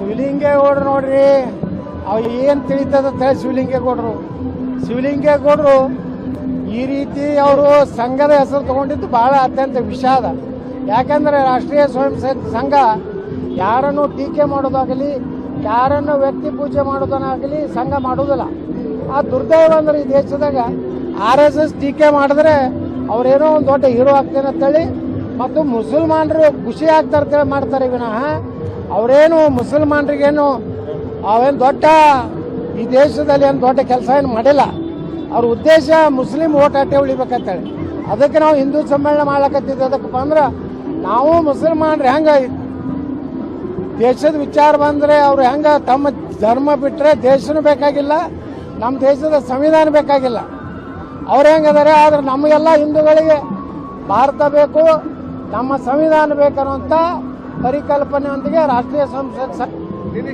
ಶಿವಲಿಂಗೇಗೌಡರು ನೋಡ್ರಿ, ಅವು ಏನು ತಿಳಿತದ ಶಿವಲಿಂಗೇಗೌಡರು ಈ ರೀತಿ ಅವರು ಸಂಘದ ಹೆಸರು ತಗೊಂಡಿದ್ದು ಬಹಳ ಅತ್ಯಂತ ವಿಷಾದ. ಯಾಕಂದರೆ ರಾಷ್ಟ್ರೀಯ ಸ್ವಯಂ ಸೇವಕ ಸಂಘ ಯಾರನ್ನು ಟೀಕೆ ಮಾಡೋದಾಗಲಿ, ಯಾರನ್ನು ವ್ಯಕ್ತಿ ಪೂಜೆ ಮಾಡೋದನ್ನಾಗಲಿ ಸಂಘ ಮಾಡೋದಿಲ್ಲ. ಆ ದುರ್ದೈವ ಅಂದ್ರೆ ಈ ದೇಶದಾಗ RSS ಟೀಕೆ ಮಾಡಿದ್ರೆ ಅವ್ರೇನೋ ಒಂದು ದೊಡ್ಡ ಹೀರೋ ಆಗ್ತೇನೆ ಅಂತೇಳಿ ಮತ್ತು ಮುಸಲ್ಮಾನರು ಖುಷಿ ಆಗ್ತಾರೆ ಮಾಡ್ತಾರೆ ವಿನಃ ಅವರೇನು ಮುಸಲ್ಮಾನರಿಗೇನು ಅವೇನು ದೊಡ್ಡ ಈ ದೇಶದಲ್ಲಿ ಏನು ದೊಡ್ಡ ಕೆಲಸ ಏನು ಮಾಡಿಲ್ಲ. ಅವ್ರ ಉದ್ದೇಶ ಮುಸ್ಲಿಂ ಓಟ್ ಅಟ್ಟೆ ಉಳಿಬೇಕಂತೇಳಿ. ಅದಕ್ಕೆ ನಾವು ಹಿಂದೂ ಸಮ್ಮೇಳನ ಮಾಡ್ಲಕತ್ತಿದ್ದೆ. ಅದಕ್ಕಪ್ಪ ಅಂದ್ರೆ ನಾವು ಮುಸಲ್ಮಾನರು ಹೆಂಗೆ ದೇಶದ ವಿಚಾರ ಬಂದರೆ ಅವ್ರು ಹೆಂಗೆ ತಮ್ಮ ಧರ್ಮ ಬಿಟ್ಟರೆ ದೇಶನೂ ಬೇಕಾಗಿಲ್ಲ, ನಮ್ಮ ದೇಶದ ಸಂವಿಧಾನ ಬೇಕಾಗಿಲ್ಲ. ಅವ್ರು ಹೆಂಗದಾರೆ. ಆದರೆ ನಮಗೆಲ್ಲ ಹಿಂದೂಗಳಿಗೆ ಭಾರತ ಬೇಕು, ನಮ್ಮ ಸಂವಿಧಾನ ಬೇಕನ್ನುವಂಥ ಪರಿಕಲ್ಪನೆಯೊಂದಿಗೆ ರಾಷ್ಟ್ರೀಯ ಸಂಸತ್